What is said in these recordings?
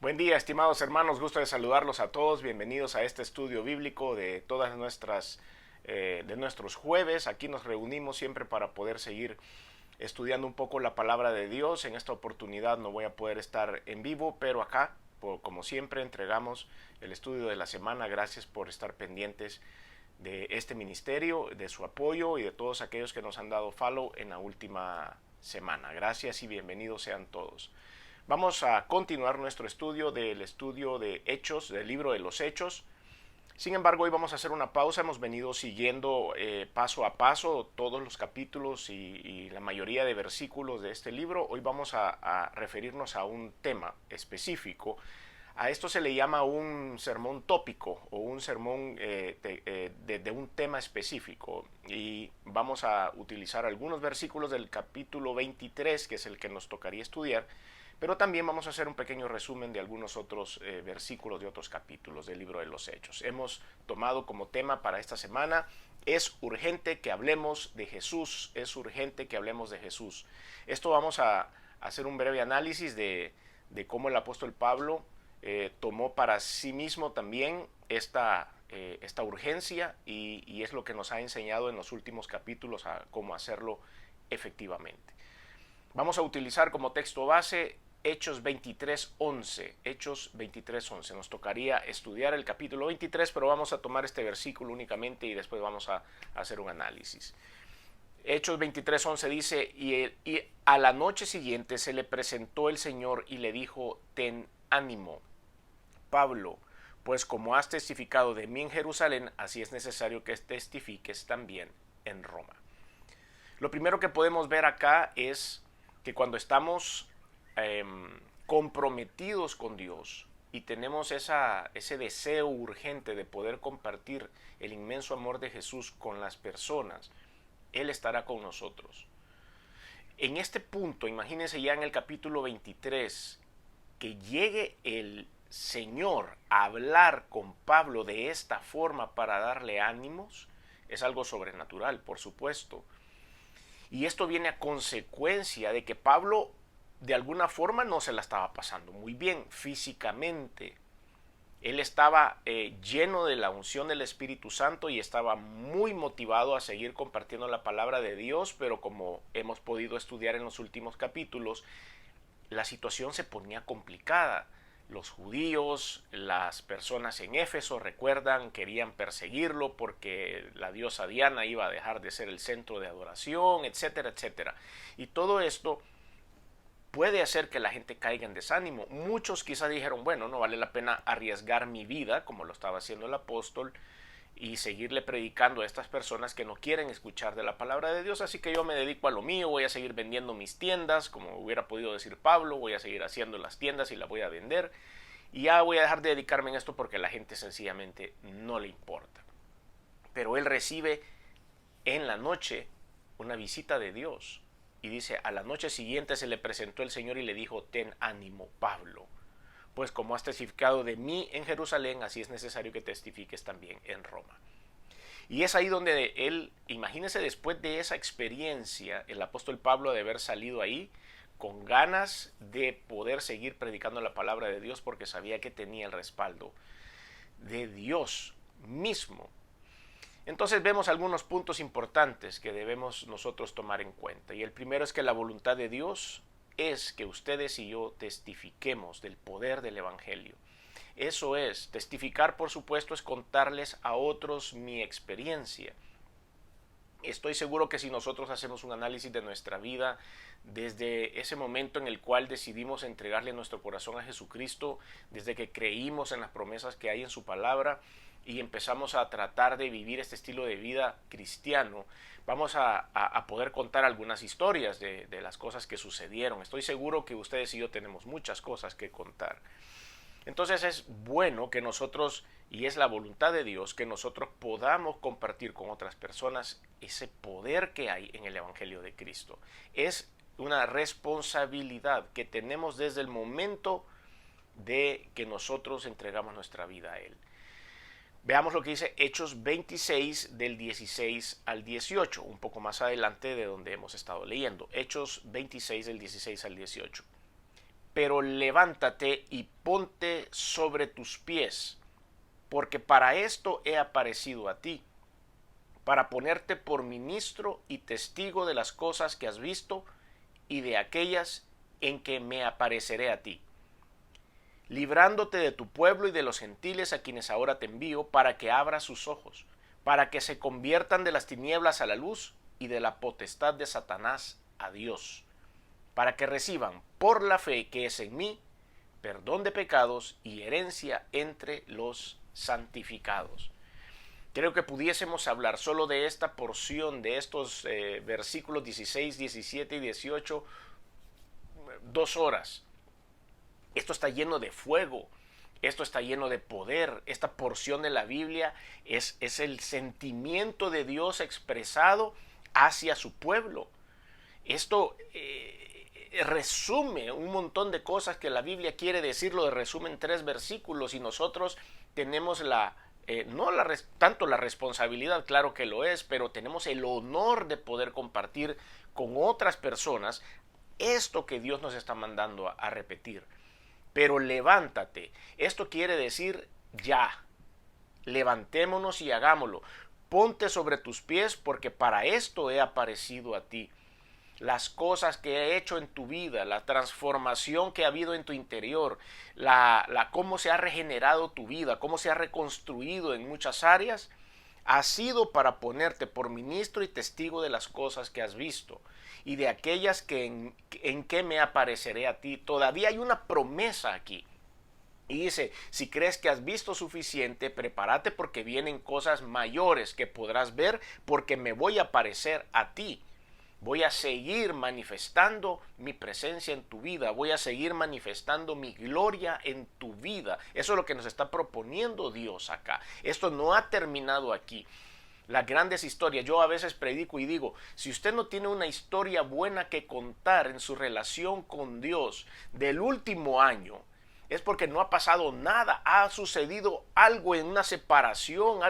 Buen día, estimados hermanos, gusto de saludarlos a todos. Bienvenidos a este estudio bíblico de todas de nuestros jueves. Aquí nos reunimos siempre para poder seguir estudiando un poco la palabra de Dios. En esta oportunidad no voy a poder estar en vivo, pero acá, como siempre, entregamos el estudio de la semana. Gracias por estar pendientes de este ministerio, de su apoyo y de todos aquellos que nos han dado follow en la última semana. Gracias y bienvenidos sean todos. Vamos a continuar nuestro estudio de Hechos, del libro de los Hechos. Sin embargo, hoy vamos a hacer una pausa. Hemos venido siguiendo paso a paso todos los capítulos y la mayoría de versículos de este libro. Hoy vamos a referirnos a un tema específico. A esto se le llama un sermón tópico o un sermón de un tema específico. Y vamos a utilizar algunos versículos del capítulo 23, que es el que nos tocaría estudiar, pero también vamos a hacer un pequeño resumen de algunos otros versículos de otros capítulos del libro de los Hechos. Hemos tomado como tema para esta semana: es urgente que hablemos de Jesús, es urgente que hablemos de Jesús. Esto vamos a hacer un breve análisis de cómo el apóstol Pablo tomó para sí mismo también esta urgencia y es lo que nos ha enseñado en los últimos capítulos a cómo hacerlo efectivamente. Vamos a utilizar como texto base Hechos 23:11. Hechos 23:11. Nos tocaría estudiar el capítulo 23, pero vamos a tomar este versículo únicamente y después vamos a hacer un análisis. Hechos 23:11 dice: y a la noche siguiente se le presentó el Señor y le dijo: ten ánimo, Pablo, pues como has testificado de mí en Jerusalén, así es necesario que testifiques también en Roma. Lo primero que podemos ver acá es que cuando estamos comprometidos con Dios y tenemos ese deseo urgente de poder compartir el inmenso amor de Jesús con las personas, Él estará con nosotros. En este punto, imagínense ya en el capítulo 23, que llegue el Señor a hablar con Pablo de esta forma para darle ánimos, es algo sobrenatural, por supuesto. Y esto viene a consecuencia de que Pablo de alguna forma no se la estaba pasando muy bien físicamente. Él estaba lleno de la unción del Espíritu Santo y estaba muy motivado a seguir compartiendo la palabra de Dios, pero como hemos podido estudiar en los últimos capítulos, la situación se ponía complicada. Los judíos, las personas en Éfeso, recuerdan, querían perseguirlo porque la diosa Diana iba a dejar de ser el centro de adoración, etcétera, etcétera. Y todo esto puede hacer que la gente caiga en desánimo. Muchos quizás dijeron: bueno, no vale la pena arriesgar mi vida, como lo estaba haciendo el apóstol, y seguirle predicando a estas personas que no quieren escuchar de la palabra de Dios, así que yo me dedico a lo mío, voy a seguir vendiendo mis tiendas, como hubiera podido decir Pablo, voy a seguir haciendo las tiendas y las voy a vender, y ya voy a dejar de dedicarme en esto porque a la gente sencillamente no le importa. Pero él recibe en la noche una visita de Dios, y dice: a la noche siguiente se le presentó el Señor y le dijo: ten ánimo, Pablo, pues como has testificado de mí en Jerusalén, así es necesario que testifiques también en Roma. Y es ahí donde él, imagínese, después de esa experiencia, el apóstol Pablo de haber salido ahí con ganas de poder seguir predicando la palabra de Dios porque sabía que tenía el respaldo de Dios mismo. Entonces vemos algunos puntos importantes que debemos nosotros tomar en cuenta. Y el primero es que la voluntad de Dios es que ustedes y yo testifiquemos del poder del Evangelio. Eso es, testificar, por supuesto, es contarles a otros mi experiencia. Estoy seguro que si nosotros hacemos un análisis de nuestra vida desde ese momento en el cual decidimos entregarle nuestro corazón a Jesucristo, desde que creímos en las promesas que hay en su palabra y empezamos a tratar de vivir este estilo de vida cristiano, vamos a poder contar algunas historias de las cosas que sucedieron. Estoy seguro que ustedes y yo tenemos muchas cosas que contar. Entonces es bueno que nosotros, y es la voluntad de Dios, que nosotros podamos compartir con otras personas ese poder que hay en el Evangelio de Cristo. Es una responsabilidad que tenemos desde el momento de que nosotros entregamos nuestra vida a Él. Veamos lo que dice Hechos 26 del 16 al 18, un poco más adelante de donde hemos estado leyendo. Hechos 26 del 16 al 18. pero levántate y ponte sobre tus pies, porque para esto he aparecido a ti, para ponerte por ministro y testigo de las cosas que has visto y de aquellas en que me apareceré a ti, librándote de tu pueblo y de los gentiles a quienes ahora te envío, para que abras sus ojos, para que se conviertan de las tinieblas a la luz y de la potestad de Satanás a Dios, para que reciban por la fe que es en mí perdón de pecados y herencia entre los santificados. Creo que pudiésemos hablar solo de esta porción, de estos versículos 16, 17 y 18, 2 horas. Esto está lleno de fuego, esto está lleno de poder. Esta porción de la Biblia es el sentimiento de Dios expresado hacia su pueblo. Esto resume un montón de cosas que la Biblia quiere decir, lo resume en 3 versículos, y nosotros tenemos tanto la responsabilidad, claro que lo es, pero tenemos el honor de poder compartir con otras personas esto que Dios nos está mandando a repetir. Pero levántate, esto quiere decir ya, levantémonos y hagámoslo. Ponte sobre tus pies, porque para esto he aparecido a ti. Las cosas que he hecho en tu vida, la transformación que ha habido en tu interior, cómo se ha regenerado tu vida, cómo se ha reconstruido en muchas áreas, ha sido para ponerte por ministro y testigo de las cosas que has visto y de aquellas en que me apareceré a ti. Todavía hay una promesa aquí. Y dice, si crees que has visto suficiente, prepárate, porque vienen cosas mayores que podrás ver, porque me voy a aparecer a ti. Voy a seguir manifestando mi presencia en tu vida. Voy a seguir manifestando mi gloria en tu vida. Eso es lo que nos está proponiendo Dios acá. Esto no ha terminado aquí. Las grandes historias, yo a veces predico y digo, si usted no tiene una historia buena que contar en su relación con Dios del último año, es porque no ha pasado nada, ha sucedido algo en una separación,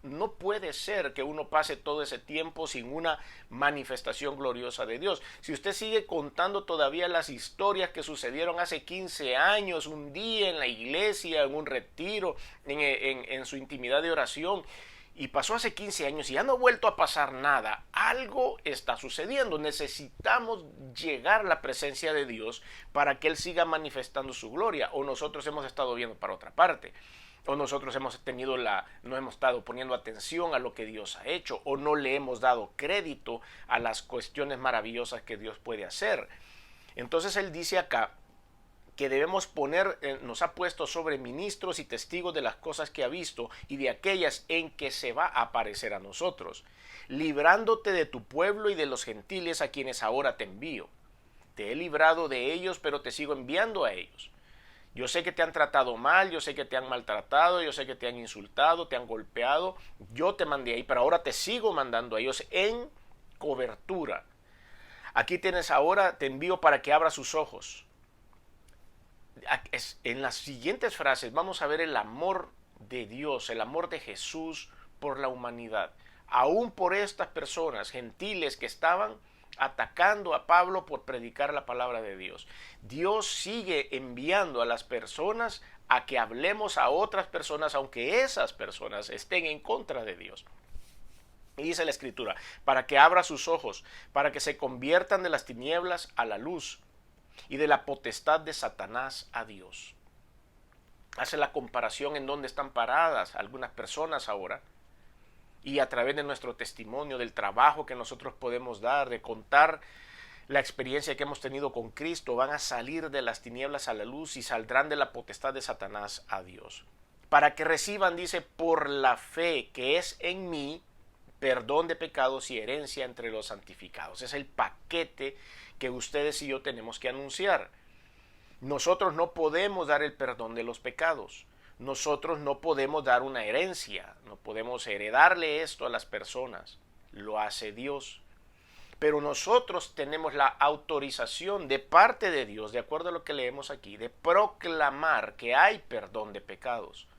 no puede ser que uno pase todo ese tiempo sin una manifestación gloriosa de Dios. Si usted sigue contando todavía las historias que sucedieron hace 15 años, un día en la iglesia, en un retiro, en su intimidad de oración, y pasó hace 15 años y ya no ha vuelto a pasar nada, algo está sucediendo. Necesitamos llegar a la presencia de Dios para que Él siga manifestando su gloria, o nosotros hemos estado viendo para otra parte, o nosotros no hemos estado poniendo atención a lo que Dios ha hecho, o no le hemos dado crédito a las cuestiones maravillosas que Dios puede hacer. Entonces Él dice acá que debemos nos ha puesto sobre ministros y testigos de las cosas que ha visto y de aquellas en que se va a aparecer a nosotros, librándote de tu pueblo y de los gentiles a quienes ahora te envío. Te he librado de ellos, pero te sigo enviando a ellos. Yo sé que te han tratado mal, yo sé que te han maltratado, yo sé que te han insultado, te han golpeado. Yo te mandé ahí, pero ahora te sigo mandando a ellos en cobertura. Aquí tienes ahora, te envío para que abras sus ojos. En las siguientes frases vamos a ver el amor de Dios, el amor de Jesús por la humanidad, aún por estas personas gentiles que estaban atacando a Pablo por predicar la palabra de Dios. Dios sigue enviando a las personas a que hablemos a otras personas, aunque esas personas estén en contra de Dios. Y dice la Escritura, para que abra sus ojos, para que se conviertan de las tinieblas a la luz y de la potestad de Satanás a Dios. Hace la comparación en donde están paradas algunas personas ahora, y a través de nuestro testimonio, del trabajo que nosotros podemos dar, de contar la experiencia que hemos tenido con Cristo, van a salir de las tinieblas a la luz y saldrán de la potestad de Satanás a Dios. Para que reciban, dice, por la fe que es en mí, perdón de pecados y herencia entre los santificados. Es el paquete que ustedes y yo tenemos que anunciar. Nosotros no podemos dar el perdón de los pecados. Nosotros no podemos dar una herencia. No podemos heredarle esto a las personas. Lo hace Dios. Pero nosotros tenemos la autorización de parte de Dios, de acuerdo a lo que leemos aquí, de proclamar que hay perdón de pecados.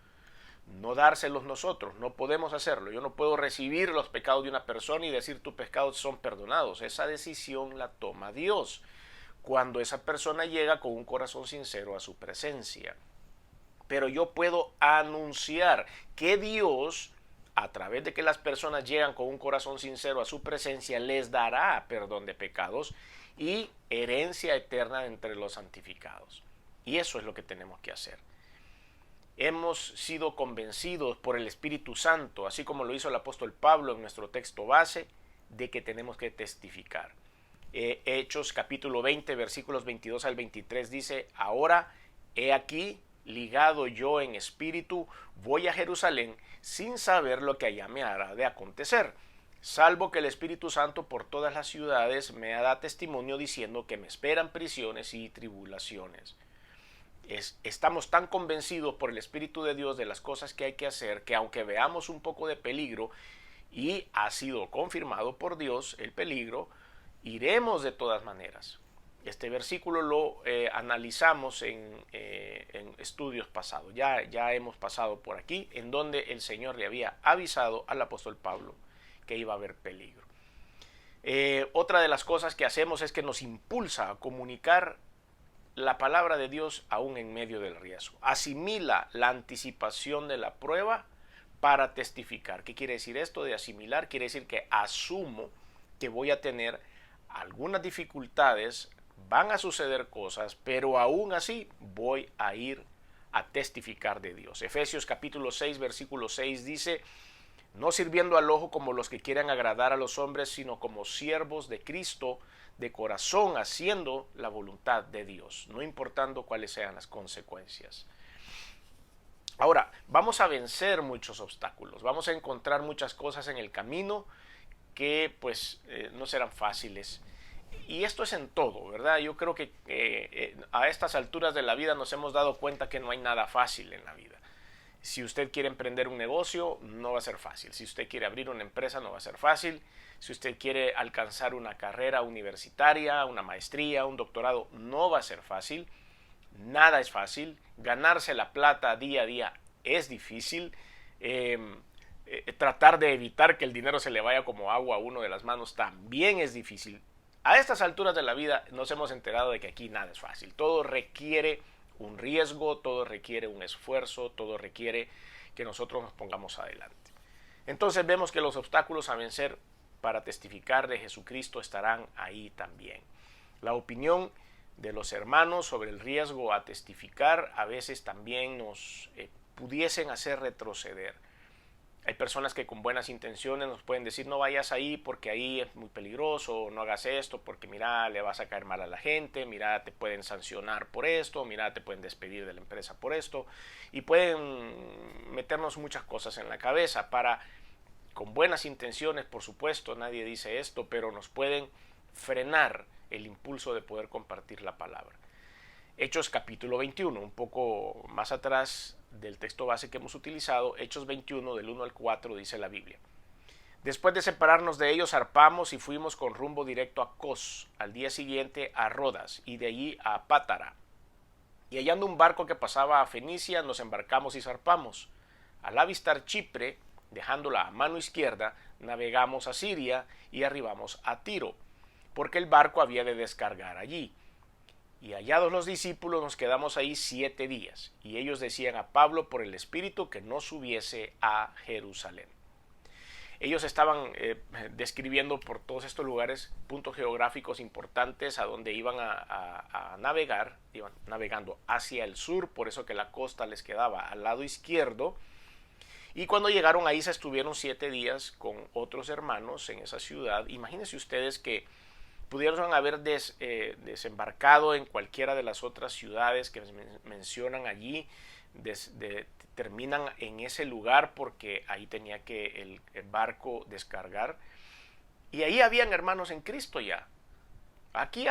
No dárselos nosotros, no podemos hacerlo. Yo no puedo recibir los pecados de una persona y decir tus pecados son perdonados. Esa decisión la toma Dios. cuando esa persona llega con un corazón sincero a su presencia. Pero yo puedo anunciar que Dios, a través de que las personas llegan con un corazón sincero a su presencia, les dará perdón de pecados y herencia eterna entre los santificados. Y eso es lo que tenemos que hacer. Hemos sido convencidos por el Espíritu Santo, así como lo hizo el apóstol Pablo en nuestro texto base, de que tenemos que testificar. Hechos capítulo 20, versículos 22 al 23 dice: ahora he aquí, ligado yo en espíritu, voy a Jerusalén sin saber lo que allá me hará de acontecer, salvo que el Espíritu Santo por todas las ciudades me da testimonio diciendo que me esperan prisiones y tribulaciones. Estamos tan convencidos por el Espíritu de Dios de las cosas que hay que hacer, que aunque veamos un poco de peligro, y ha sido confirmado por Dios el peligro, iremos de todas maneras. Este versículo lo analizamos en estudios pasados. Ya hemos pasado por aquí, en donde el Señor le había avisado al apóstol Pablo que iba a haber peligro. Otra de las cosas que hacemos es que nos impulsa a comunicar la palabra de Dios aún en medio del riesgo. Asimila la anticipación de la prueba para testificar. ¿Qué quiere decir esto de asimilar? Quiere decir que asumo que voy a tener algunas dificultades, van a suceder cosas, pero aún así voy a ir a testificar de Dios. Efesios capítulo 6, versículo 6 dice: no sirviendo al ojo como los que quieran agradar a los hombres, sino como siervos de Cristo, de corazón, haciendo la voluntad de Dios, no importando cuáles sean las consecuencias. Ahora, vamos a vencer muchos obstáculos, vamos a encontrar muchas cosas en el camino que pues no serán fáciles. Y esto es en todo, ¿verdad? Yo creo que a estas alturas de la vida nos hemos dado cuenta que no hay nada fácil en la vida. Si usted quiere emprender un negocio, no va a ser fácil. Si usted quiere abrir una empresa, no va a ser fácil. Si usted quiere alcanzar una carrera universitaria, una maestría, un doctorado, no va a ser fácil. Nada es fácil. Ganarse la plata día a día es difícil. Tratar de evitar que el dinero se le vaya como agua a uno de las manos también es difícil. A estas alturas de la vida nos hemos enterado de que aquí nada es fácil. Todo requiere un riesgo, todo requiere un esfuerzo, todo requiere que nosotros nos pongamos adelante. Entonces vemos que los obstáculos a vencer para testificar de Jesucristo estarán ahí también. La opinión de los hermanos sobre el riesgo a testificar a veces también nos pudiesen hacer retroceder. Hay personas que con buenas intenciones nos pueden decir: no vayas ahí porque ahí es muy peligroso, no hagas esto porque mira, le vas a caer mal a la gente, mira, te pueden sancionar por esto, mira, te pueden despedir de la empresa por esto, y pueden meternos muchas cosas en la cabeza para, con buenas intenciones, por supuesto, nadie dice esto, pero nos pueden frenar el impulso de poder compartir la palabra. Hechos capítulo 21, un poco más atrás del texto base que hemos utilizado, Hechos 21 del 1 al 4 dice la Biblia: después de separarnos de ellos zarpamos y fuimos con rumbo directo a Cos, al día siguiente a Rodas y de allí a Pátara. Y hallando un barco que pasaba a Fenicia, nos embarcamos y zarpamos. Al avistar Chipre, dejándola a mano izquierda, navegamos a Siria y arribamos a Tiro, porque el barco había de descargar allí. Y hallados los discípulos nos quedamos ahí 7 días, y ellos decían a Pablo por el Espíritu que no subiese a Jerusalén. Ellos estaban describiendo por todos estos lugares puntos geográficos importantes a donde iban a navegar, iban navegando hacia el sur, por eso que la costa les quedaba al lado izquierdo. Y cuando llegaron ahí se estuvieron 7 días con otros hermanos en esa ciudad. Imagínense ustedes que pudieron haber desembarcado en cualquiera de las otras ciudades que mencionan allí, terminan en ese lugar porque ahí tenía que el barco descargar. Y ahí habían hermanos en Cristo ya. Aquí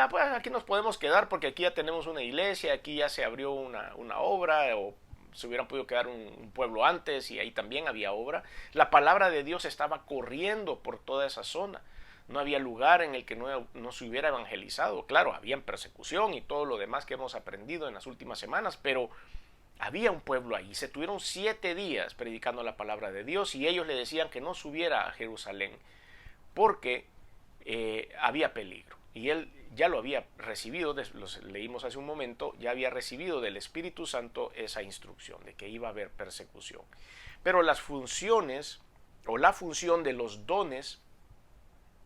nos podemos quedar porque aquí ya tenemos una iglesia, aquí ya se abrió una obra, o se hubieran podido quedar un pueblo antes y ahí también había obra. La palabra de Dios estaba corriendo por toda esa zona. No había lugar en el que no se hubiera evangelizado. Claro, había persecución y todo lo demás que hemos aprendido en las últimas semanas, pero había un pueblo ahí. Se tuvieron 7 días predicando la palabra de Dios y ellos le decían que no subiera a Jerusalén porque había peligro. Y él ya lo había recibido, los leímos hace un momento, ya había recibido del Espíritu Santo esa instrucción de que iba a haber persecución. Pero las funciones o la función de los dones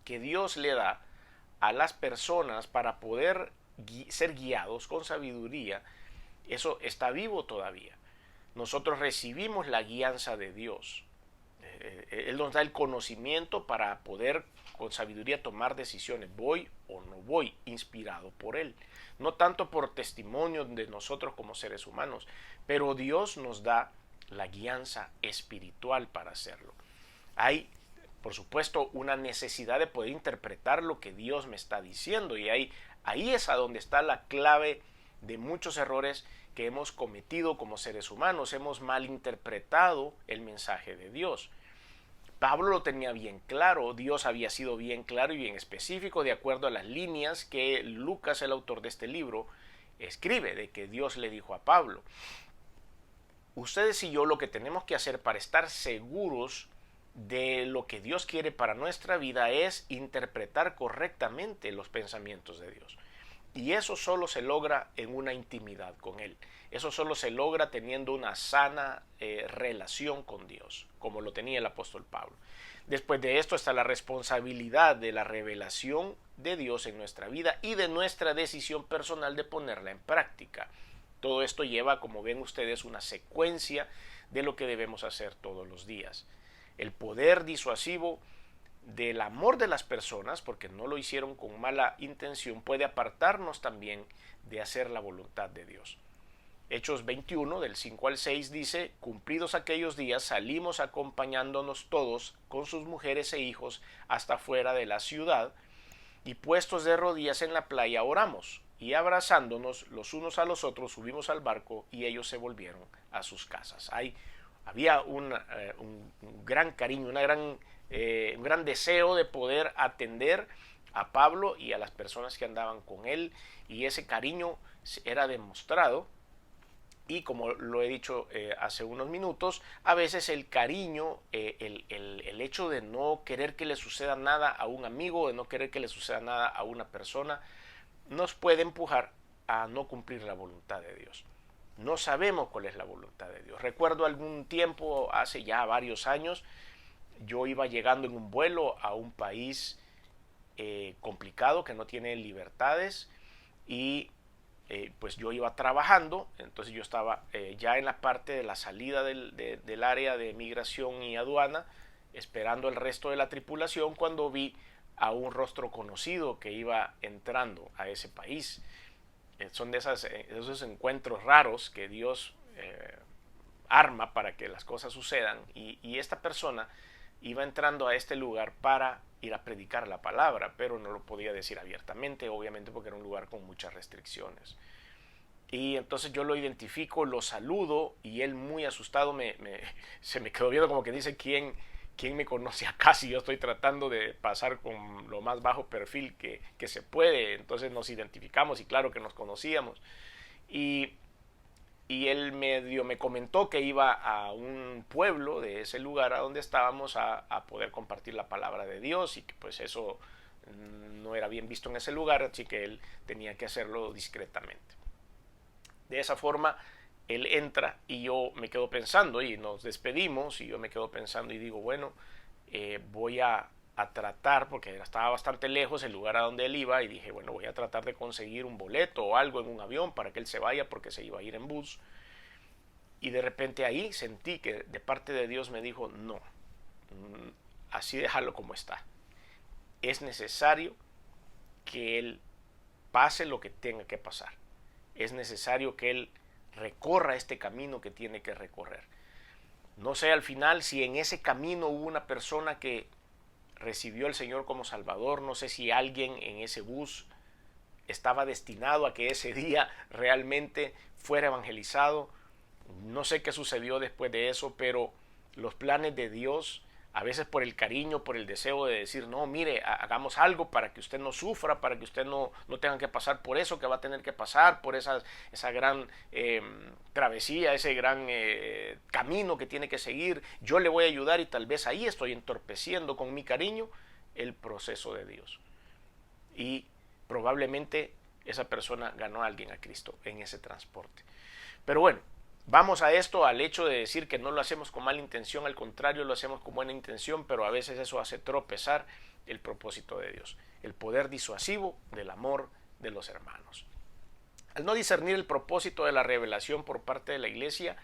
que Dios le da a las personas para poder ser guiados con sabiduría, eso está vivo todavía. Nosotros recibimos la guianza de Dios. Él nos da el conocimiento para poder con sabiduría tomar decisiones. Voy o no voy, inspirado por Él. No tanto por testimonio de nosotros como seres humanos, pero Dios nos da la guianza espiritual para hacerlo. Hay, por supuesto, una necesidad de poder interpretar lo que Dios me está diciendo, y ahí es a donde está la clave de muchos errores que hemos cometido como seres humanos. Hemos malinterpretado el mensaje de Dios. Pablo lo tenía bien claro, Dios había sido bien claro y bien específico de acuerdo a las líneas que Lucas, el autor de este libro, escribe, de que Dios le dijo a Pablo: ustedes y yo lo que tenemos que hacer para estar seguros de lo que Dios quiere para nuestra vida es interpretar correctamente los pensamientos de Dios. Y eso solo se logra en una intimidad con Él. Eso solo se logra teniendo una sana relación con Dios, como lo tenía el apóstol Pablo. Después de esto está la responsabilidad de la revelación de Dios en nuestra vida y de nuestra decisión personal de ponerla en práctica. Todo esto lleva, como ven ustedes, una secuencia de lo que debemos hacer todos los días. El poder disuasivo del amor de las personas, porque no lo hicieron con mala intención, puede apartarnos también de hacer la voluntad de Dios. Hechos 21, del 5 al 6 dice: cumplidos aquellos días salimos acompañándonos todos con sus mujeres e hijos hasta fuera de la ciudad, y puestos de rodillas en la playa oramos, y abrazándonos los unos a los otros subimos al barco y ellos se volvieron a sus casas. Había un gran cariño, un gran deseo de poder atender a Pablo y a las personas que andaban con él, y ese cariño era demostrado. Y como lo he dicho hace unos minutos, a veces el cariño, el hecho de no querer que le suceda nada a un amigo, de no querer que le suceda nada a una persona, nos puede empujar a no cumplir la voluntad de Dios. No sabemos cuál es la voluntad de Dios. Recuerdo algún tiempo, hace ya varios años, yo iba llegando en un vuelo a un país complicado, que no tiene libertades, y pues yo iba trabajando. Entonces yo estaba ya en la parte de la salida del área de migración y aduana, esperando el resto de la tripulación, cuando vi a un rostro conocido que iba entrando a ese país. Son de esos encuentros raros que Dios arma para que las cosas sucedan, y esta persona iba entrando a este lugar para ir a predicar la palabra, pero no lo podía decir abiertamente, obviamente, porque era un lugar con muchas restricciones. Y entonces yo lo identifico, lo saludo, y él, muy asustado, se me quedó viendo como que dice: ¿quién me conoce acá si yo estoy tratando de pasar con lo más bajo perfil que se puede? Entonces nos identificamos y claro que nos conocíamos. Y él me comentó que iba a un pueblo de ese lugar a donde estábamos a poder compartir la palabra de Dios, y que pues eso no era bien visto en ese lugar, así que él tenía que hacerlo discretamente. De esa forma él entra y yo me quedo pensando, y nos despedimos, y yo me quedo pensando y digo: bueno, voy a tratar, porque estaba bastante lejos el lugar a donde él iba, y dije: bueno, voy a tratar de conseguir un boleto o algo en un avión para que él se vaya, porque se iba a ir en bus. Y de repente ahí sentí que de parte de Dios me dijo: no, así déjalo como está. Es necesario que él pase lo que tenga que pasar. Es necesario que él recorra este camino que tiene que recorrer. No sé al final si en ese camino hubo una persona que recibió al Señor como Salvador. No sé si alguien en ese bus estaba destinado a que ese día realmente fuera evangelizado. No sé qué sucedió después de eso, pero los planes de Dios, a veces por el cariño, por el deseo de decir: no, mire, hagamos algo para que usted no sufra, para que usted no tenga que pasar por eso que va a tener que pasar, por esa gran travesía, ese gran camino que tiene que seguir. Yo le voy a ayudar, y tal vez ahí estoy entorpeciendo con mi cariño el proceso de Dios. Y probablemente esa persona ganó a alguien a Cristo en ese transporte. Pero bueno, vamos a esto, al hecho de decir que no lo hacemos con mala intención, al contrario, lo hacemos con buena intención, pero a veces eso hace tropezar el propósito de Dios, el poder disuasivo del amor de los hermanos. Al no discernir el propósito de la revelación por parte de la iglesia,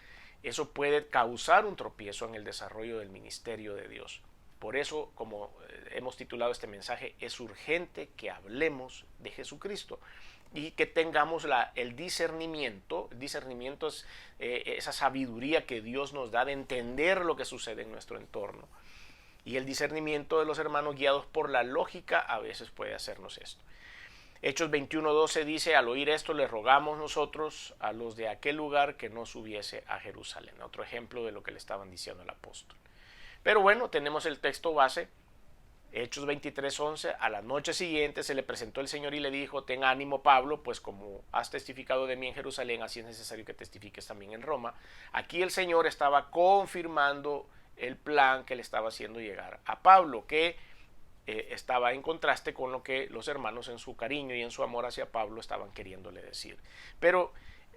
eso puede causar un tropiezo en el desarrollo del ministerio de Dios. Por eso, como hemos titulado este mensaje, es urgente que hablemos de Jesucristo y que tengamos el discernimiento. El discernimiento es esa sabiduría que Dios nos da de entender lo que sucede en nuestro entorno. Y el discernimiento de los hermanos guiados por la lógica a veces puede hacernos esto. Hechos 21:12 dice: al oír esto les rogamos nosotros a los de aquel lugar que no subiese a Jerusalén. Otro ejemplo de lo que le estaban diciendo al apóstol. Pero bueno, tenemos el texto base, Hechos 23:11, a la noche siguiente se le presentó el Señor y le dijo: ten ánimo, Pablo, pues como has testificado de mí en Jerusalén, así es necesario que testifiques también en Roma. Aquí el Señor estaba confirmando el plan que le estaba haciendo llegar a Pablo, que estaba en contraste con lo que los hermanos en su cariño y en su amor hacia Pablo estaban queriéndole decir. Pero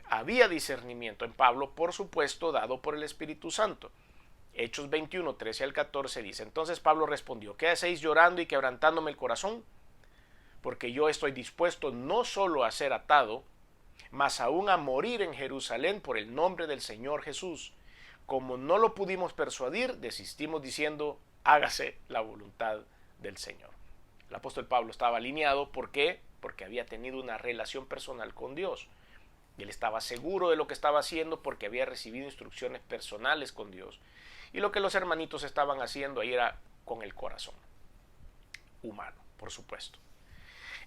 había discernimiento en Pablo, por supuesto, dado por el Espíritu Santo. Hechos 21, 13 al 14 dice: entonces Pablo respondió: ¿qué hacéis llorando y quebrantándome el corazón? Porque yo estoy dispuesto no solo a ser atado, mas aún a morir en Jerusalén por el nombre del Señor Jesús. Como no lo pudimos persuadir, desistimos diciendo: hágase la voluntad del Señor. El apóstol Pablo estaba alineado. ¿Por qué? Porque había tenido una relación personal con Dios. Y él estaba seguro de lo que estaba haciendo porque había recibido instrucciones personales con Dios. Y lo que los hermanitos estaban haciendo ahí era con el corazón humano, por supuesto.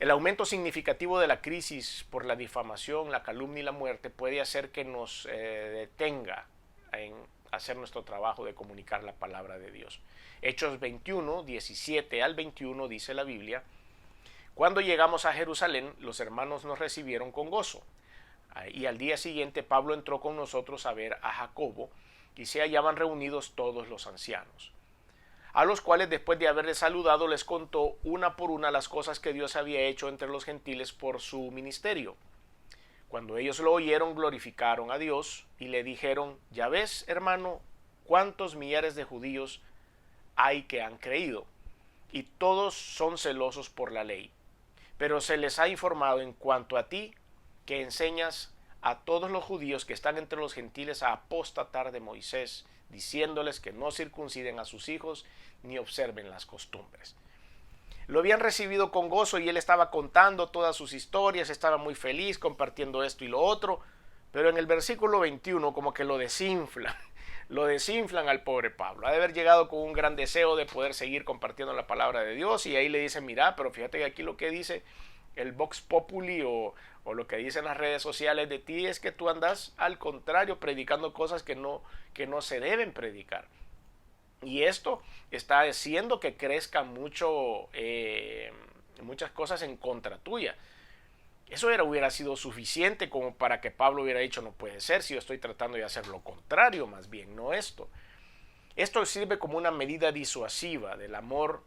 El aumento significativo de la crisis por la difamación, la calumnia y la muerte puede hacer que nos detenga en hacer nuestro trabajo de comunicar la palabra de Dios. Hechos 21, 17 al 21 dice la Biblia: cuando llegamos a Jerusalén, los hermanos nos recibieron con gozo. Y al día siguiente Pablo entró con nosotros a ver a Jacobo, y se hallaban reunidos todos los ancianos, a los cuales después de haberles saludado les contó una por una las cosas que Dios había hecho entre los gentiles por su ministerio. Cuando ellos lo oyeron, glorificaron a Dios y le dijeron: ya ves, hermano, cuántos millares de judíos hay que han creído, y todos son celosos por la ley. Pero se les ha informado en cuanto a ti, que enseñas a todos los judíos que están entre los gentiles a apostatar de Moisés, diciéndoles que no circunciden a sus hijos ni observen las costumbres. Lo habían recibido con gozo y él estaba contando todas sus historias, estaba muy feliz compartiendo esto y lo otro, pero en el versículo 21 como que lo desinflan al pobre Pablo. Ha de haber llegado con un gran deseo de poder seguir compartiendo la palabra de Dios, y ahí le dicen: mira, pero fíjate que aquí lo que dice el Vox Populi o lo que dicen las redes sociales de ti es que tú andas al contrario predicando cosas que no se deben predicar. Y esto está haciendo que crezca mucho muchas cosas en contra tuya. Eso hubiera sido suficiente como para que Pablo hubiera dicho: no puede ser, si yo estoy tratando de hacer lo contrario, más bien, no esto. Esto sirve como una medida disuasiva del amor,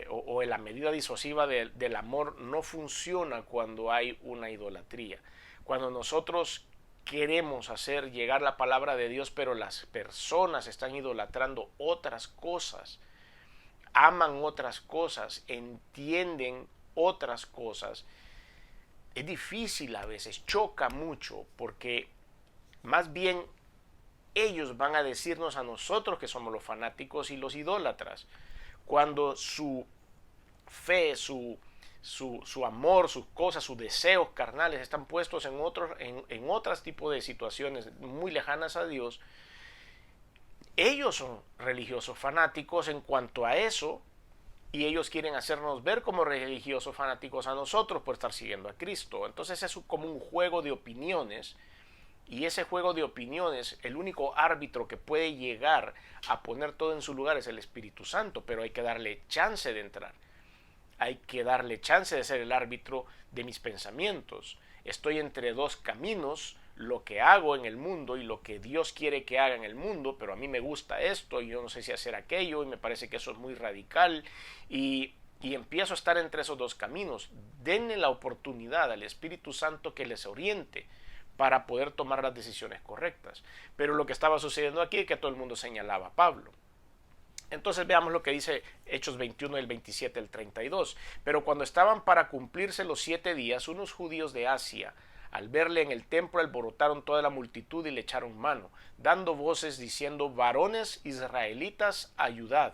o la medida disuasiva del amor no funciona cuando hay una idolatría. Cuando nosotros queremos hacer llegar la palabra de Dios, pero las personas están idolatrando otras cosas, aman otras cosas, entienden otras cosas, es difícil a veces, choca mucho, porque más bien ellos van a decirnos a nosotros que somos los fanáticos y los idólatras, cuando su fe, su amor, sus cosas, sus deseos carnales están puestos en otros tipos de situaciones muy lejanas a Dios. Ellos son religiosos fanáticos en cuanto a eso, y ellos quieren hacernos ver como religiosos fanáticos a nosotros por estar siguiendo a Cristo. Entonces es como un juego de opiniones, y ese juego de opiniones, el único árbitro que puede llegar a poner todo en su lugar es el Espíritu Santo, pero hay que darle chance de entrar. Hay que darle chance de ser el árbitro de mis pensamientos. Estoy entre dos caminos: lo que hago en el mundo y lo que Dios quiere que haga en el mundo, pero a mí me gusta esto y yo no sé si hacer aquello, y me parece que eso es muy radical, y y empiezo a estar entre esos dos caminos. Denle la oportunidad al Espíritu Santo que les oriente para poder tomar las decisiones correctas. Pero lo que estaba sucediendo aquí es que todo el mundo señalaba a Pablo. Entonces veamos lo que dice Hechos 21 del 27 al 32. Pero cuando estaban para cumplirse los 7 días, unos judíos de Asia, al verle en el templo, alborotaron toda la multitud y le echaron mano, dando voces diciendo: varones israelitas, ayudad.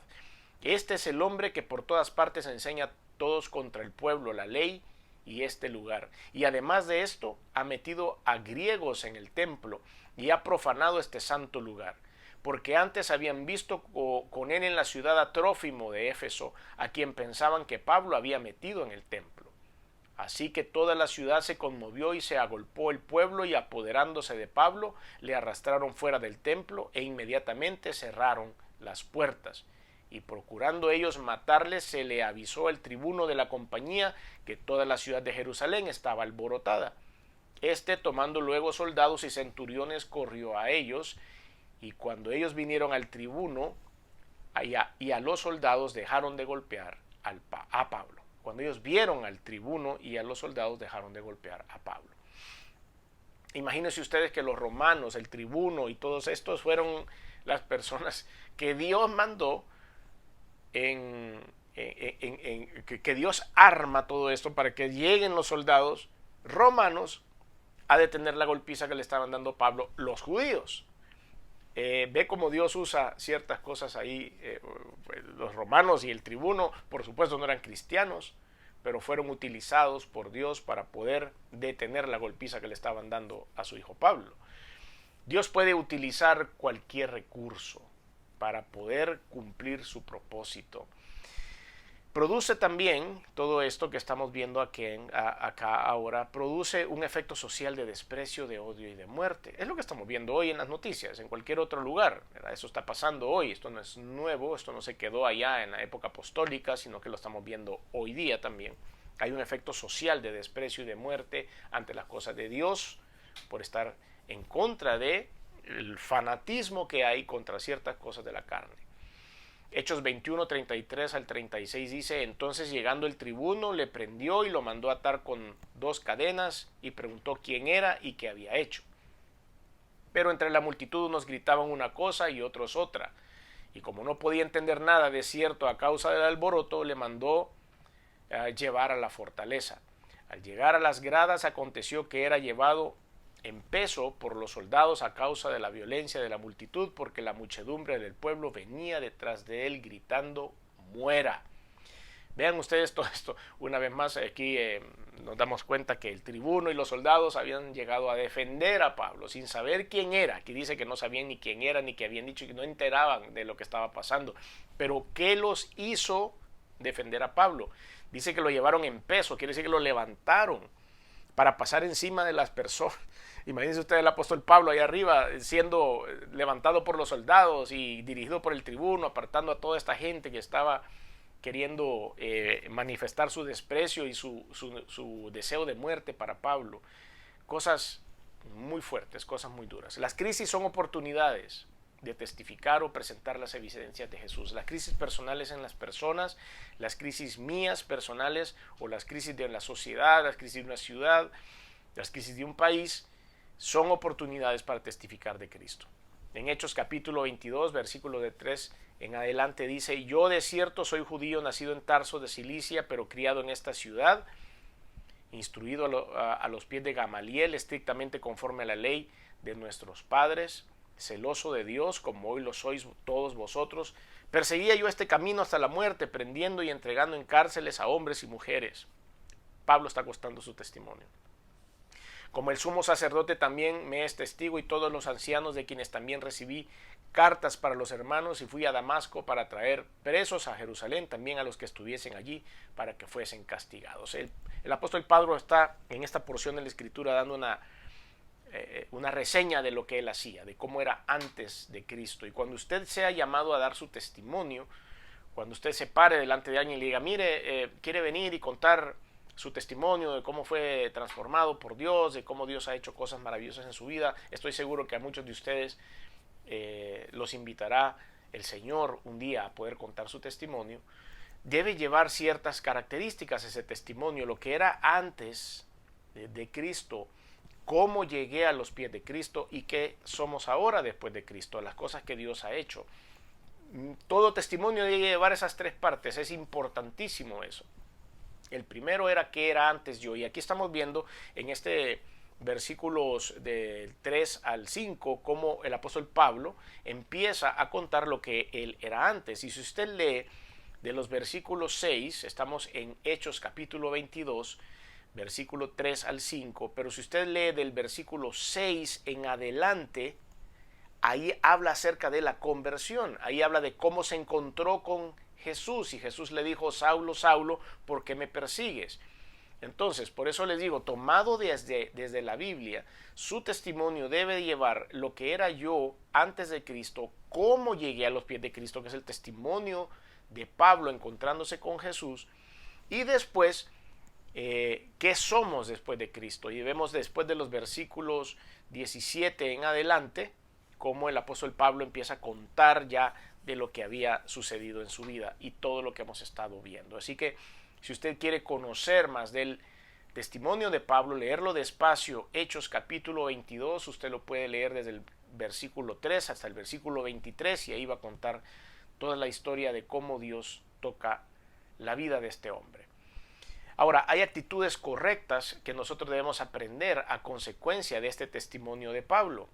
Este es el hombre que por todas partes enseña a todos contra el pueblo la ley y este lugar. Y además de esto, ha metido a griegos en el templo y ha profanado este santo lugar. Porque antes habían visto con él en la ciudad a Trófimo de Éfeso, a quien pensaban que Pablo había metido en el templo. Así que toda la ciudad se conmovió y se agolpó el pueblo, y apoderándose de Pablo, le arrastraron fuera del templo e inmediatamente cerraron las puertas. Y procurando ellos matarle, se le avisó al tribuno de la compañía que toda la ciudad de Jerusalén estaba alborotada. Este, tomando luego soldados y centuriones, corrió a ellos, y cuando ellos vinieron al tribuno y a los soldados, dejaron de golpear a Pablo. Cuando ellos vieron al tribuno y a los soldados, dejaron de golpear a Pablo. Imagínense ustedes que los romanos, el tribuno y todos estos fueron las personas que Dios mandó, que Dios arma todo esto para que lleguen los soldados romanos a detener la golpiza que le estaban dando a Pablo los judíos. Ve cómo Dios usa ciertas cosas ahí. Los romanos y el tribuno, por supuesto, no eran cristianos, pero fueron utilizados por Dios para poder detener la golpiza que le estaban dando a su hijo Pablo. Dios puede utilizar cualquier recurso para poder cumplir su propósito. Produce también todo esto que estamos viendo acá ahora, produce un efecto social de desprecio, de odio y de muerte. Es lo que estamos viendo hoy en las noticias, en cualquier otro lugar, ¿verdad? Eso está pasando hoy, esto no es nuevo, esto no se quedó allá en la época apostólica, sino que lo estamos viendo hoy día también. Hay un efecto social de desprecio y de muerte ante las cosas de Dios, por estar en contra del fanatismo que hay contra ciertas cosas de la carne. Hechos 21, 33 al 36 dice: entonces llegando el tribuno le prendió y lo mandó atar con 2 cadenas y preguntó quién era y qué había hecho. Pero entre la multitud unos gritaban una cosa y otros otra, y como no podía entender nada de cierto a causa del alboroto, le mandó llevar a la fortaleza. Al llegar a las gradas aconteció que era llevado en peso por los soldados a causa de la violencia de la multitud, porque la muchedumbre del pueblo venía detrás de él gritando: muera. Vean ustedes todo esto. Una vez más aquí nos damos cuenta que el tribuno y los soldados habían llegado a defender a Pablo sin saber quién era. Aquí dice que no sabían ni quién era, ni qué habían dicho, y que no enteraban de lo que estaba pasando. Pero ¿qué los hizo defender a Pablo? Dice que lo llevaron en peso, quiere decir que lo levantaron para pasar encima de las personas. Imagínense ustedes el apóstol Pablo ahí arriba siendo levantado por los soldados y dirigido por el tribuno, apartando a toda esta gente que estaba queriendo manifestar su desprecio y su deseo de muerte para Pablo. Cosas muy fuertes, cosas muy duras. Las crisis son oportunidades de testificar o presentar las evidencias de Jesús. Las crisis personales en las personas, las crisis mías personales o las crisis de la sociedad, las crisis de una ciudad, las crisis de un país, son oportunidades para testificar de Cristo. En Hechos capítulo 22, versículo de 3 en adelante dice: yo de cierto soy judío, nacido en Tarso de Cilicia, pero criado en esta ciudad, instruido a los pies de Gamaliel, estrictamente conforme a la ley de nuestros padres, celoso de Dios, como hoy lo sois todos vosotros. Perseguía yo este camino hasta la muerte, prendiendo y entregando en cárceles a hombres y mujeres. Pablo está contando su testimonio. Como el sumo sacerdote también me es testigo, y todos los ancianos, de quienes también recibí cartas para los hermanos, y fui a Damasco para traer presos a Jerusalén, también a los que estuviesen allí, para que fuesen castigados. El apóstol Pablo está en esta porción de la Escritura dando una reseña de lo que él hacía, de cómo era antes de Cristo. Y cuando usted sea llamado a dar su testimonio, cuando usted se pare delante de alguien y le diga: mire, quiere venir y contar su testimonio de cómo fue transformado por Dios, de cómo Dios ha hecho cosas maravillosas en su vida, estoy seguro que a muchos de ustedes los invitará el Señor un día a poder contar su testimonio. debe llevar ciertas características ese testimonio, lo que era antes de Cristo, cómo llegué a los pies de Cristo y qué somos ahora después de Cristo, las cosas que Dios ha hecho. Todo testimonio debe llevar esas tres partes, es importantísimo eso. El primero era qué era antes yo, y aquí estamos viendo en este versículos del 3 al 5 cómo el apóstol Pablo empieza a contar lo que él era antes. Y si usted lee de los versículos 6, estamos en Hechos capítulo 22, versículo 3 al 5, pero si usted lee del versículo 6 en adelante, ahí habla acerca de la conversión, ahí habla de cómo se encontró con Jesús y Jesús le dijo: Saulo, Saulo, ¿por qué me persigues? Entonces, por eso les digo, tomado desde la Biblia, su testimonio debe llevar lo que era yo antes de Cristo, cómo llegué a los pies de Cristo, que es el testimonio de Pablo encontrándose con Jesús, y después qué somos después de Cristo. Y vemos después de los versículos 17 en adelante cómo el apóstol Pablo empieza a contar ya de lo que había sucedido en su vida y todo lo que hemos estado viendo. Así que si usted quiere conocer más del testimonio de Pablo, leerlo despacio, Hechos capítulo 22, usted lo puede leer desde el versículo 3 hasta el versículo 23 y ahí va a contar toda la historia de cómo Dios toca la vida de este hombre. Ahora, hay actitudes correctas que nosotros debemos aprender a consecuencia de este testimonio de Pablo.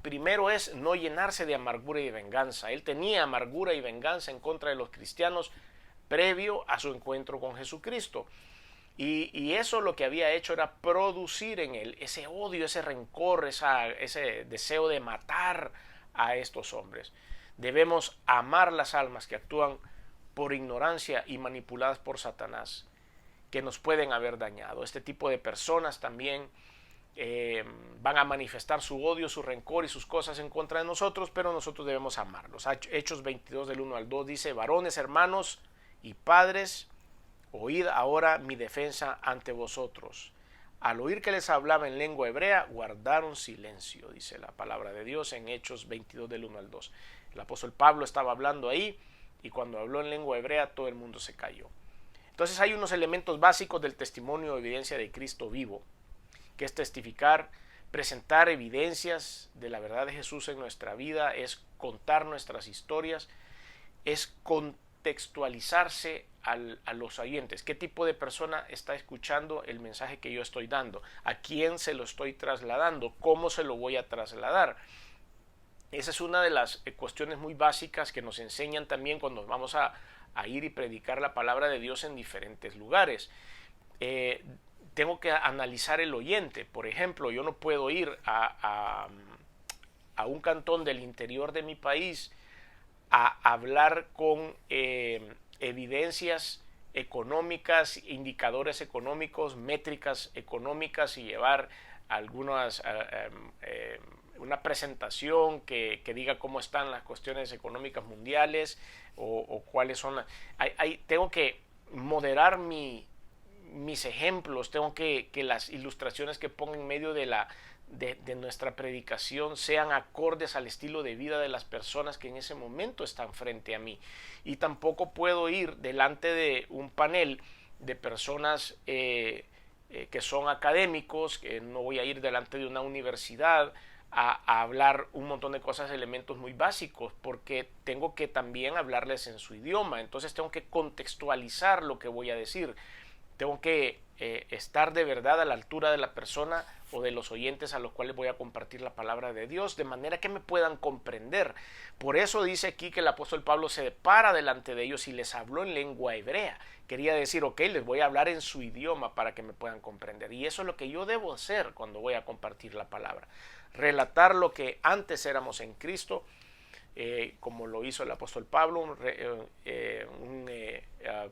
Primero es no llenarse de amargura y de venganza. Él tenía amargura y venganza en contra de los cristianos previo a su encuentro con Jesucristo. Y eso lo que había hecho era producir en él ese odio, ese rencor, ese deseo de matar a estos hombres. Debemos amar las almas que actúan por ignorancia y manipuladas por Satanás, que nos pueden haber dañado. Este tipo de personas también van a manifestar su odio, su rencor y sus cosas en contra de nosotros, pero nosotros debemos amarlos. Hechos 22 del 1 al 2 dice: varones, hermanos y padres, oíd ahora mi defensa ante vosotros. Al oír que les hablaba en lengua hebrea, guardaron silencio, dice la palabra de Dios en Hechos 22 del 1 al 2. El apóstol Pablo estaba hablando ahí y cuando habló en lengua hebrea todo el mundo se calló. Entonces hay unos elementos básicos del testimonio o evidencia de Cristo vivo, que es testificar, presentar evidencias de la verdad de Jesús en nuestra vida, es contar nuestras historias, es contextualizarse a los oyentes. ¿Qué tipo de persona está escuchando el mensaje que yo estoy dando? ¿A quién se lo estoy trasladando? ¿Cómo se lo voy a trasladar? Esa es una de las cuestiones muy básicas que nos enseñan también cuando vamos a ir y predicar la palabra de Dios en diferentes lugares. Tengo que analizar el oyente. Por ejemplo, yo no puedo ir a un cantón del interior de mi país a hablar con evidencias económicas, indicadores económicos, métricas económicas y llevar algunas una presentación que diga cómo están las cuestiones económicas mundiales o cuáles son. Tengo que moderar mis ejemplos, tengo que las ilustraciones que pongo en medio de nuestra predicación sean acordes al estilo de vida de las personas que en ese momento están frente a mí. Y tampoco puedo ir delante de un panel de personas que son académicos, que no voy a ir delante de una universidad a hablar un montón de cosas, elementos muy básicos, porque tengo que también hablarles en su idioma. Entonces tengo que contextualizar lo que voy a decir. Tengo que estar de verdad a la altura de la persona o de los oyentes a los cuales voy a compartir la palabra de Dios, de manera que me puedan comprender. Por eso dice aquí que el apóstol Pablo se para delante de ellos y les habló en lengua hebrea. Quería decir, ok, les voy a hablar en su idioma para que me puedan comprender. Y eso es lo que yo debo hacer cuando voy a compartir la palabra. Relatar lo que antes éramos en Cristo, como lo hizo el apóstol Pablo, un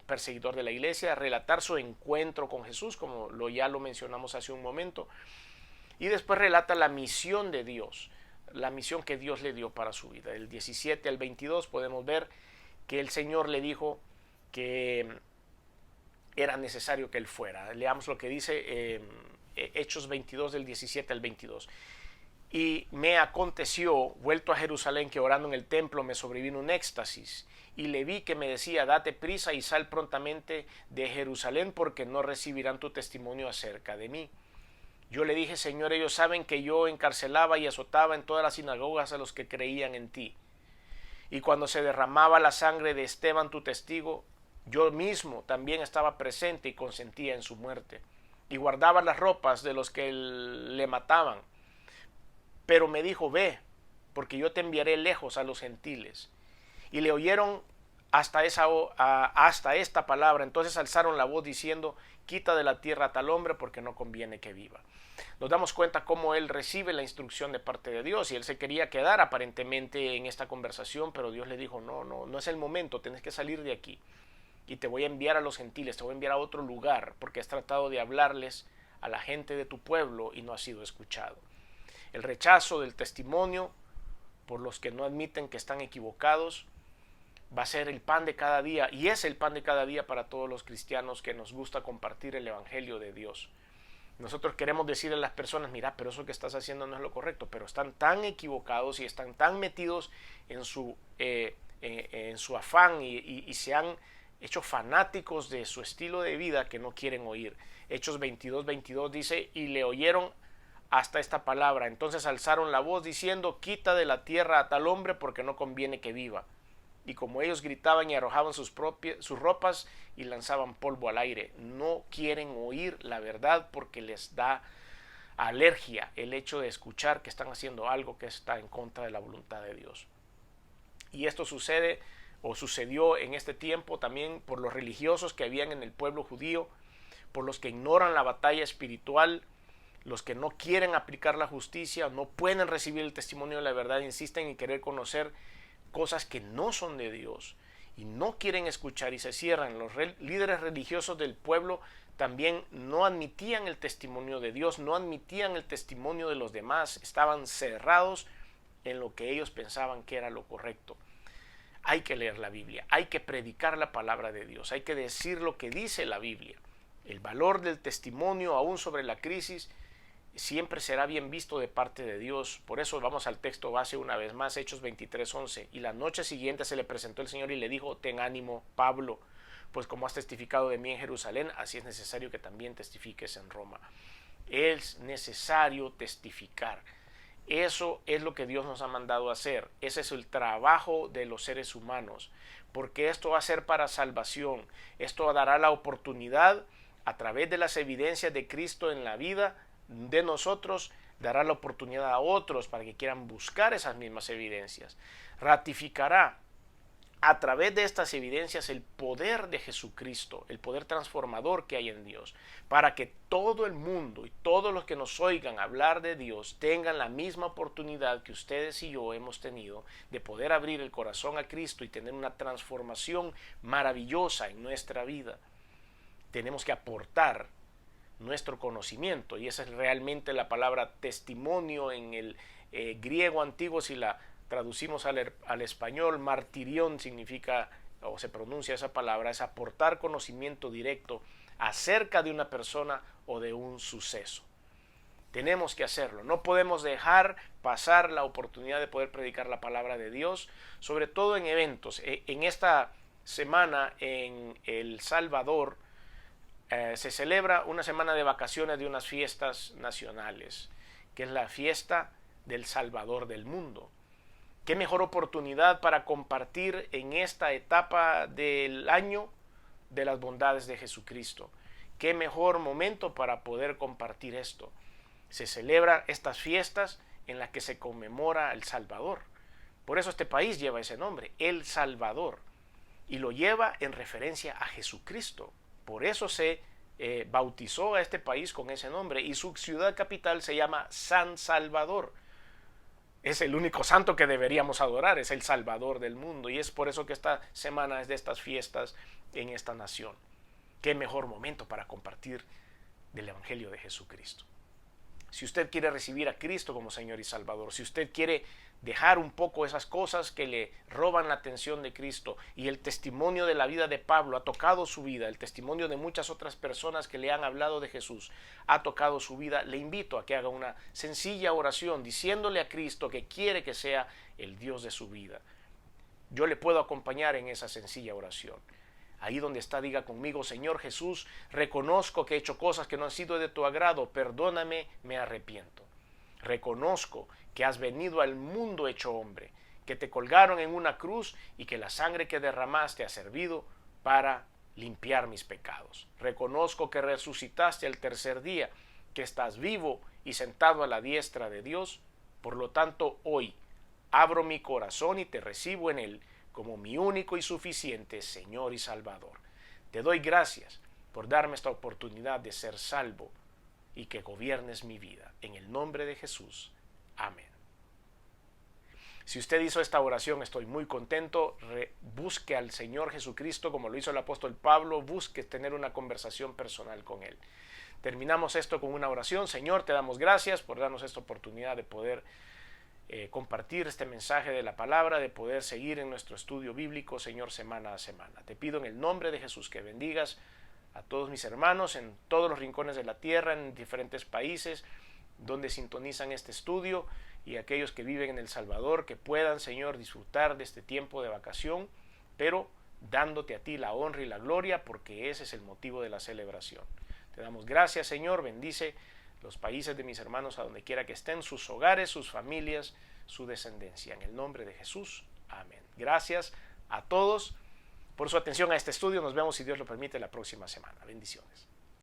perseguidor de la iglesia, relatar su encuentro con Jesús, como ya lo mencionamos hace un momento, y después relata la misión de Dios, la misión que Dios le dio para su vida. Del 17 al 22 podemos ver que el Señor le dijo que era necesario que él fuera. Leamos lo que dice Hechos 22 del 17 al 22. Y me aconteció, vuelto a Jerusalén, que orando en el templo me sobrevino un éxtasis, y le vi que me decía, date prisa y sal prontamente de Jerusalén, porque no recibirán tu testimonio acerca de mí. Yo le dije, Señor, ellos saben que yo encarcelaba y azotaba en todas las sinagogas a los que creían en ti. Y cuando se derramaba la sangre de Esteban, tu testigo, yo mismo también estaba presente y consentía en su muerte. Y guardaba las ropas de los que le mataban. Pero me dijo, ve, porque yo te enviaré lejos a los gentiles. Y le oyeron hasta esta palabra. Entonces alzaron la voz diciendo, quita de la tierra a tal hombre, porque no conviene que viva. Nos damos cuenta cómo él recibe la instrucción de parte de Dios, y él se quería quedar aparentemente en esta conversación, pero Dios le dijo, no es el momento, tienes que salir de aquí. Y te voy a enviar a los gentiles, te voy a enviar a otro lugar, porque has tratado de hablarles a la gente de tu pueblo y no has sido escuchado. El rechazo del testimonio por los que no admiten que están equivocados va a ser el pan de cada día, y es el pan de cada día para todos los cristianos que nos gusta compartir el evangelio de Dios. Nosotros queremos decirle a las personas, mira, pero eso que estás haciendo no es lo correcto, pero están tan equivocados y están tan metidos en su afán y se han hecho fanáticos de su estilo de vida que no quieren oír. Hechos 22:22 dice, y le oyeron hasta esta palabra. Entonces alzaron la voz diciendo, quita de la tierra a tal hombre, porque no conviene que viva. Y como ellos gritaban y arrojaban sus ropas y lanzaban polvo al aire, no quieren oír la verdad porque les da alergia el hecho de escuchar que están haciendo algo que está en contra de la voluntad de Dios. Y esto sucede o sucedió en este tiempo también por los religiosos que habían en el pueblo judío, por los que ignoran la batalla espiritual, los que no quieren aplicar la justicia, no pueden recibir el testimonio de la verdad, insisten en querer conocer cosas que no son de Dios y no quieren escuchar y se cierran. Los líderes religiosos del pueblo también no admitían el testimonio de Dios, no admitían el testimonio de los demás, estaban cerrados en lo que ellos pensaban que era lo correcto. Hay que leer la Biblia, hay que predicar la palabra de Dios, hay que decir lo que dice la Biblia. El valor del testimonio aún sobre la crisis siempre será bien visto de parte de Dios. Por eso vamos al texto base una vez más, Hechos 23:11. Y la noche siguiente se le presentó el Señor y le dijo, ten ánimo, Pablo, pues como has testificado de mí en Jerusalén, así es necesario que también testifiques en Roma. Es necesario testificar. Eso es lo que Dios nos ha mandado a hacer. Ese es el trabajo de los seres humanos, porque esto va a ser para salvación. Esto dará la oportunidad, a través de las evidencias de Cristo en la vida de nosotros, dará la oportunidad a otros para que quieran buscar esas mismas evidencias. Ratificará a través de estas evidencias el poder de Jesucristo, el poder transformador que hay en Dios, para que todo el mundo y todos los que nos oigan hablar de Dios tengan la misma oportunidad que ustedes y yo hemos tenido de poder abrir el corazón a Cristo y tener una transformación maravillosa en nuestra vida. Tenemos que aportar nuestro conocimiento, y esa es realmente la palabra testimonio en el griego antiguo. Si la traducimos al español, martirión significa, o se pronuncia esa palabra, es aportar conocimiento directo acerca de una persona o de un suceso. Tenemos que hacerlo, no podemos dejar pasar la oportunidad de poder predicar la palabra de Dios, sobre todo en eventos. En esta semana en El Salvador se celebra una semana de vacaciones de unas fiestas nacionales, que es la fiesta del Salvador del mundo. ¿Qué mejor oportunidad para compartir en esta etapa del año de las bondades de Jesucristo? ¿Qué mejor momento para poder compartir esto? Se celebran estas fiestas en las que se conmemora el Salvador. Por eso este país lleva ese nombre, El Salvador, y lo lleva en referencia a Jesucristo. Por eso se bautizó a este país con ese nombre, y su ciudad capital se llama San Salvador. Es el único santo que deberíamos adorar, es el Salvador del mundo, y es por eso que esta semana es de estas fiestas en esta nación. Qué mejor momento para compartir del Evangelio de Jesucristo. Si usted quiere recibir a Cristo como Señor y Salvador, si usted quiere dejar un poco esas cosas que le roban la atención de Cristo, y el testimonio de la vida de Pablo ha tocado su vida, el testimonio de muchas otras personas que le han hablado de Jesús ha tocado su vida, le invito a que haga una sencilla oración diciéndole a Cristo que quiere que sea el Dios de su vida. Yo le puedo acompañar en esa sencilla oración. Ahí donde está, diga conmigo: Señor Jesús, reconozco que he hecho cosas que no han sido de tu agrado, perdóname, me arrepiento. Reconozco que has venido al mundo hecho hombre, que te colgaron en una cruz y que la sangre que derramaste ha servido para limpiar mis pecados. Reconozco que resucitaste al tercer día, que estás vivo y sentado a la diestra de Dios. Por lo tanto, hoy abro mi corazón y te recibo en él como mi único y suficiente Señor y Salvador. Te doy gracias por darme esta oportunidad de ser salvo y que gobiernes mi vida. En el nombre de Jesús. Amén. Si usted hizo esta oración, estoy muy contento. Busque al Señor Jesucristo como lo hizo el apóstol Pablo. Busque tener una conversación personal con Él. Terminamos esto con una oración. Señor, te damos gracias por darnos esta oportunidad de poder compartir este mensaje de la palabra, de poder seguir en nuestro estudio bíblico, Señor, semana a semana. Te pido en el nombre de Jesús que bendigas a todos mis hermanos en todos los rincones de la tierra, en diferentes países donde sintonizan este estudio, y aquellos que viven en El Salvador, que puedan, Señor, disfrutar de este tiempo de vacación, pero dándote a ti la honra y la gloria, porque ese es el motivo de la celebración. Te damos gracias, Señor. Bendice los países de mis hermanos a donde quiera que estén, sus hogares, sus familias, su descendencia. En el nombre de Jesús. Amén. Gracias a todos por su atención a este estudio. Nos vemos, si Dios lo permite, la próxima semana. Bendiciones.